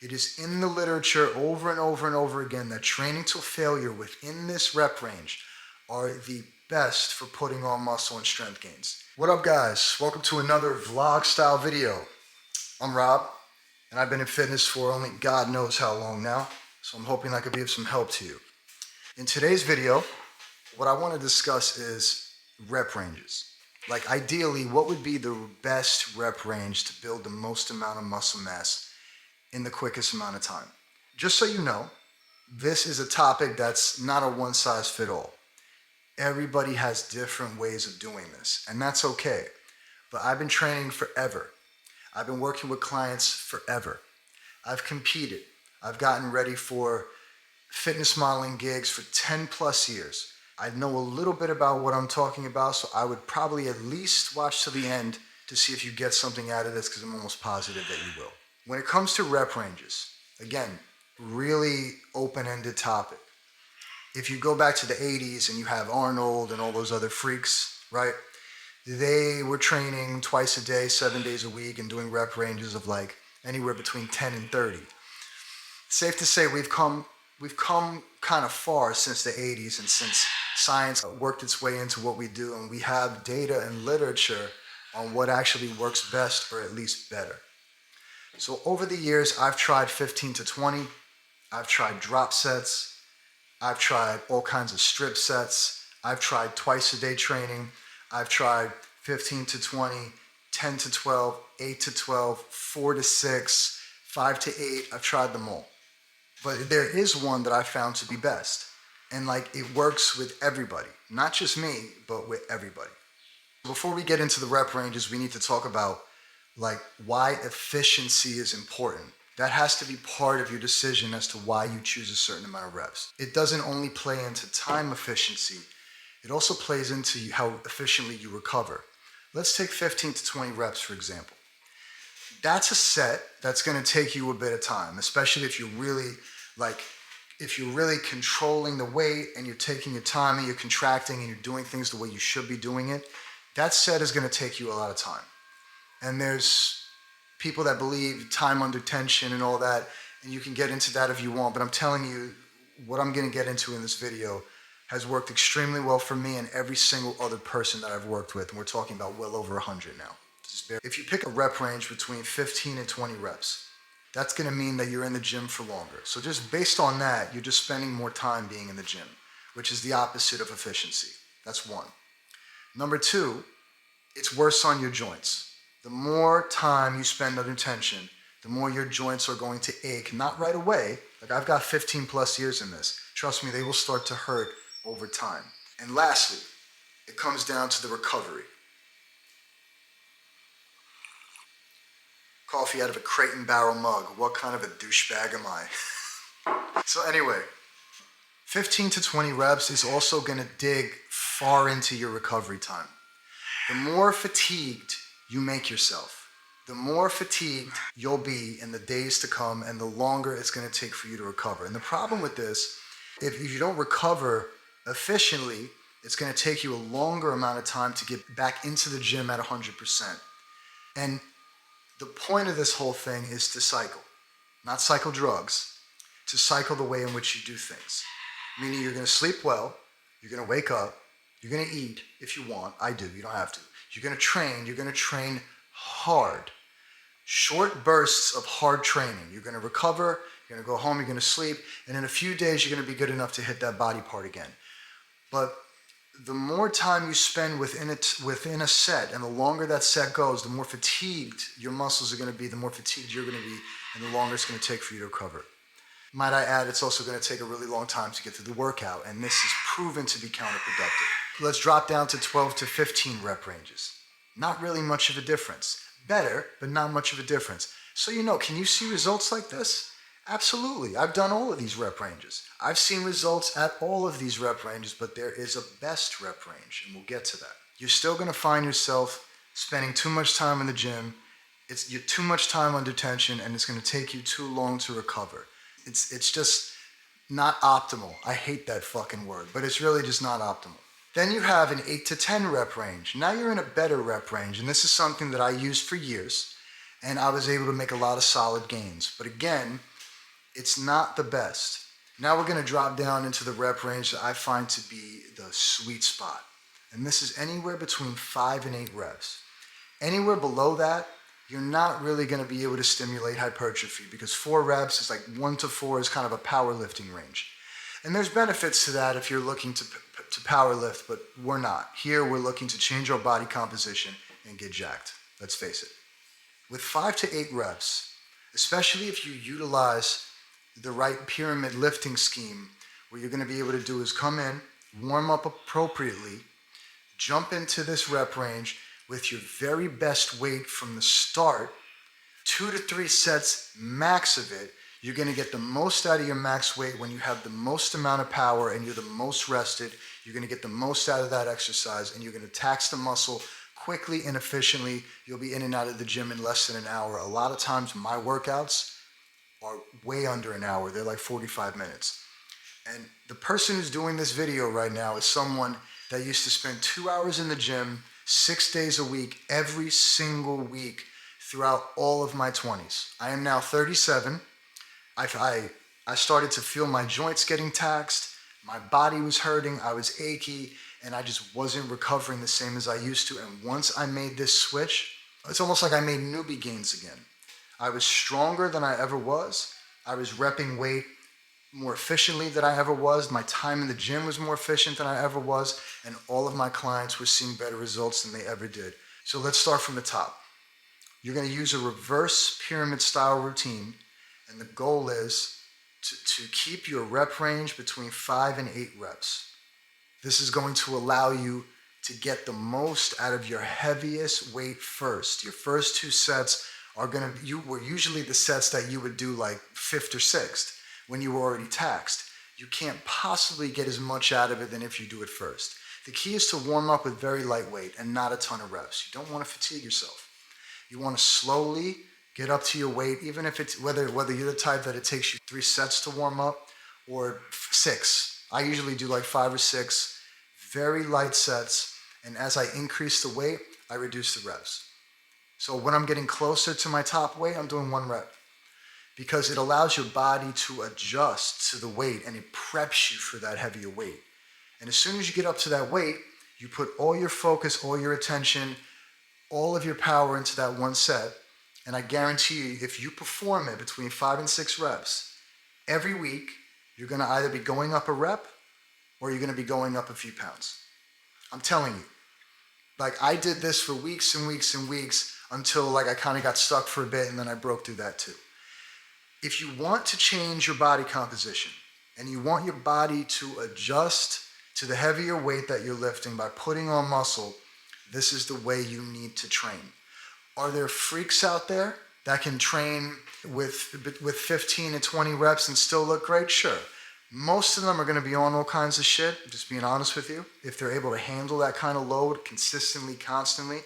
It is in the literature over and over and over again that training till failure within this rep range are the best for putting on muscle and strength gains. What up, guys? Welcome to another vlog style video. I'm Rob, and I've been in fitness for only God knows how long now, so I'm hoping I could be of some help to you. In today's video, what I want to discuss is rep ranges. Like, ideally, what would be the best rep range to build the most amount of muscle mass in the quickest amount of time? Just so you know, this is a topic that's not a one size fit all. Everybody has different ways of doing this, and that's okay. But I've been training forever. I've been working with clients forever. I've competed. I've gotten ready for fitness modeling gigs for 10 plus years. I know a little bit about what I'm talking about, so I would probably at least watch to the end to see if you get something out of this, because I'm almost positive that you will. When it comes to rep ranges, again, really open-ended topic. If you go back to the 80s and you have Arnold and all those other freaks, right? They were training twice a day, 7 days a week, and doing rep ranges of like anywhere between 10 and 30. Safe to say we've come kind of far since the 80s and since science worked its way into what we do, and we have data and literature on what actually works best, or at least better. So over the years, I've tried 15 to 20. I've tried drop sets. I've tried all kinds of strip sets. I've tried twice a day training. I've tried 15 to 20, 10 to 12, 8 to 12, 4 to 6, 5 to 8. I've tried them all. But there is one that I found to be best. And like, it works with everybody, not just me, but with everybody. Before we get into the rep ranges, we need to talk about like why efficiency is important. That has to be part of your decision as to why you choose a certain amount of reps. It doesn't only play into time efficiency, it also plays into how efficiently you recover. Let's take 15 to 20 reps, for example. That's a set that's gonna take you a bit of time, especially if you're really controlling the weight and you're taking your time and you're contracting and you're doing things the way you should be doing it. That set is gonna take you a lot of time. And there's people that believe time under tension and all that, and you can get into that if you want, but I'm telling you, what I'm gonna get into in this video has worked extremely well for me and every single other person that I've worked with, and we're talking about well over 100 now. If you pick a rep range between 15 and 20 reps, that's gonna mean that you're in the gym for longer. So just based on that, you're just spending more time being in the gym, which is the opposite of efficiency. That's one. Number two, it's worse on your joints. The more time you spend under tension, the more your joints are going to ache, not right away. Like, I've got 15 plus years in this. Trust me, they will start to hurt over time. And lastly, it comes down to the recovery. Coffee out of a Crate and Barrel mug. What kind of a douchebag am I? So anyway, 15 to 20 reps is also gonna dig far into your recovery time. The more fatigued you make yourself, the more fatigued you'll be in the days to come, and the longer it's going to take for you to recover. And the problem with this, if you don't recover efficiently, it's going to take you a longer amount of time to get back into the gym at 100%. And the point of this whole thing is to cycle, not cycle drugs, to cycle the way in which you do things. Meaning you're going to sleep well, you're going to wake up, you're going to eat if you want. I do, you don't have to. You're going to train hard. Short bursts of hard training. You're going to recover, you're going to go home, you're going to sleep, and in a few days you're going to be good enough to hit that body part again. But the more time you spend within a set, and the longer that set goes, the more fatigued your muscles are going to be, the more fatigued you're going to be, and the longer it's going to take for you to recover. Might I add, it's also going to take a really long time to get through the workout, and this is proven to be counterproductive. Let's drop down to 12 to 15 rep ranges. Not really much of a difference. Better, but not much of a difference. So can you see results like this? Absolutely. I've done all of these rep ranges. I've seen results at all of these rep ranges, but there is a best rep range, and we'll get to that. You're still going to find yourself spending too much time in the gym. You're too much time under tension, and it's going to take you too long to recover. It's just not optimal. I hate that fucking word, but it's really just not optimal. Then you have an 8 to 10 rep range. Now you're in a better rep range, and this is something that I used for years, and I was able to make a lot of solid gains. But again, It's not the best. Now we're going to drop down into the rep range that I find to be the sweet spot. And this is anywhere between 5 and 8 reps. Anywhere below that, you're not really going to be able to stimulate hypertrophy because 4 reps is like 1 to 4 is kind of a powerlifting range. And there's benefits to that if you're looking to power lift, but we're not. Here we're looking to change our body composition and get jacked. Let's face it. With 5 to 8 reps, especially if you utilize the right pyramid lifting scheme, what you're going to be able to do is come in, warm up appropriately, jump into this rep range with your very best weight from the start, 2 to 3 sets max of it. You're going to get the most out of your max weight when you have the most amount of power and you're the most rested. You're going to get the most out of that exercise and you're going to tax the muscle quickly and efficiently. You'll be in and out of the gym in less than an hour. A lot of times my workouts are way under an hour. They're like 45 minutes. And the person who's doing this video right now is someone that used to spend 2 hours in the gym 6 days a week, every single week throughout all of my 20s. I am now 37. I started to feel my joints getting taxed. My body was hurting. I was achy and I just wasn't recovering the same as I used to. And once I made this switch, it's almost like I made newbie gains again. I was stronger than I ever was. I was repping weight more efficiently than I ever was. My time in the gym was more efficient than I ever was. And all of my clients were seeing better results than they ever did. So let's start from the top. You're going to use a reverse pyramid style routine. And the goal is to keep your rep range between 5 and 8 reps. This is going to allow you to get the most out of your heaviest weight first. Your first 2 sets were usually the sets that you would do like 5th or 6th when you were already taxed. You can't possibly get as much out of it than if you do it first. The key is to warm up with very lightweight and not a ton of reps. You don't want to fatigue yourself. You want to slowly get up to your weight, even if it's whether you're the type that it takes you 3 sets to warm up or 6. I usually do like 5 or 6 very light sets, and as I increase the weight, I reduce the reps. So when I'm getting closer to my top weight, I'm doing 1 rep because it allows your body to adjust to the weight and it preps you for that heavier weight. And as soon as you get up to that weight, you put all your focus, all your attention, all of your power into that 1 set. And I guarantee you, if you perform it between 5 and 6 reps, every week, you're going to either be going up a rep or you're going to be going up a few pounds. I'm telling you. Like, I did this for weeks and weeks and weeks until like I kind of got stuck for a bit and then I broke through that too. If you want to change your body composition and you want your body to adjust to the heavier weight that you're lifting by putting on muscle, this is the way you need to train. Are there freaks out there that can train with 15 and 20 reps and still look great? Sure. Most of them are going to be on all kinds of shit, just being honest with you, if they're able to handle that kind of load consistently, constantly.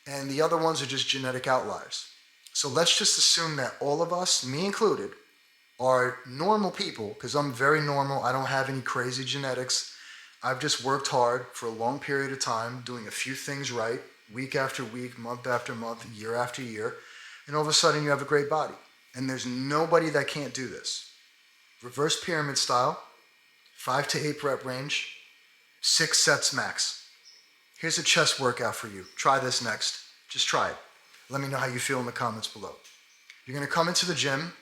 And the other ones are just genetic outliers. So let's just assume that all of us, me included, are normal people, because I'm very normal. I don't have any crazy genetics. I've just worked hard for a long period of time, doing a few things right, week after week, month after month, year after year, and all of a sudden you have a great body. And there's nobody that can't do this. Reverse pyramid style, 5 to 8 rep range, 6 sets max. Here's a chest workout for you. Try this next. Just try it. Let me know how you feel in the comments below. You're going to come into the gym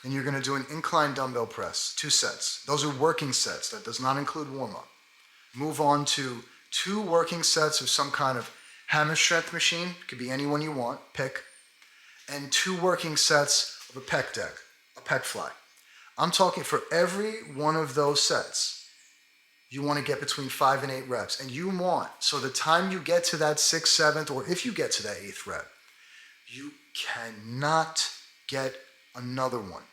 and you're going to do an incline dumbbell press, 2 sets. Those are working sets. That does not include warm-up. Move on to 2 working sets of some kind of hammer strength machine. It could be any one you want, pick. And 2 working sets of a pec deck, a pec fly. I'm talking for every one of those sets, you want to get between 5 and 8 reps. And you want, so the time you get to that 6th, 7th, or if you get to that 8th rep, you cannot get another one.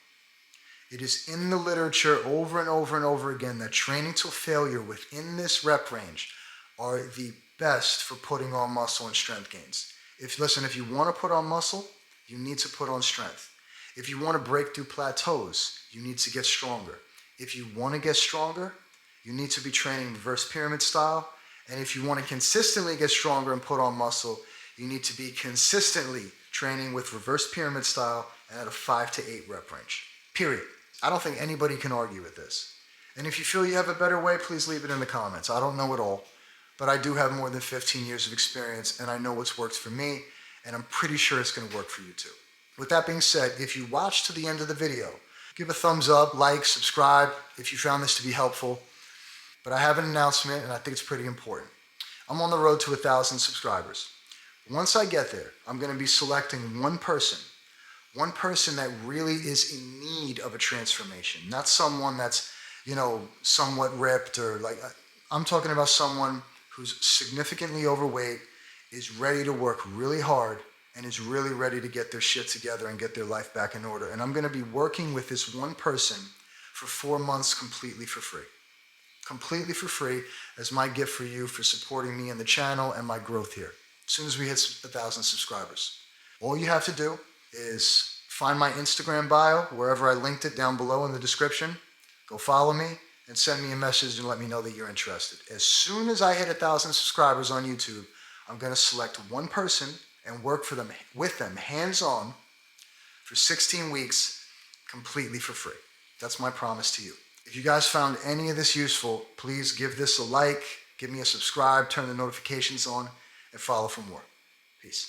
It is in the literature over and over and over again that training till failure within this rep range are the best for putting on muscle and strength gains. If you want to put on muscle, you need to put on strength. If you want to break through plateaus, you need to get stronger. If you want to get stronger, you need to be training reverse pyramid style. And if you want to consistently get stronger and put on muscle, you need to be consistently training with reverse pyramid style and at a 5 to 8 rep range. Period. I don't think anybody can argue with this. And if you feel you have a better way, please leave it in the comments. I don't know it all, but I do have more than 15 years of experience, and I know what's worked for me, and I'm pretty sure it's going to work for you too. With that being said, if you watched to the end of the video, give a thumbs up, like, subscribe if you found this to be helpful. But I have an announcement, and I think it's pretty important. I'm on the road to 1,000 subscribers. Once I get there, I'm going to be selecting one person that really is in need of a transformation, not someone that's, somewhat ripped or like, I'm talking about someone who's significantly overweight, is ready to work really hard, and is really ready to get their shit together and get their life back in order. And I'm going to be working with this one person for 4 months completely for free. Completely for free as my gift for you for supporting me and the channel and my growth here. As soon as we hit 1,000 subscribers. All you have to do is find my Instagram bio, wherever I linked it down below in the description. Go follow me and send me a message and let me know that you're interested. As soon as I hit 1,000 subscribers on YouTube, I'm going to select one person and work with them hands-on for 16 weeks completely for free. That's my promise to you. If you guys found any of this useful, please give this a like, give me a subscribe, turn the notifications on, and follow for more. Peace.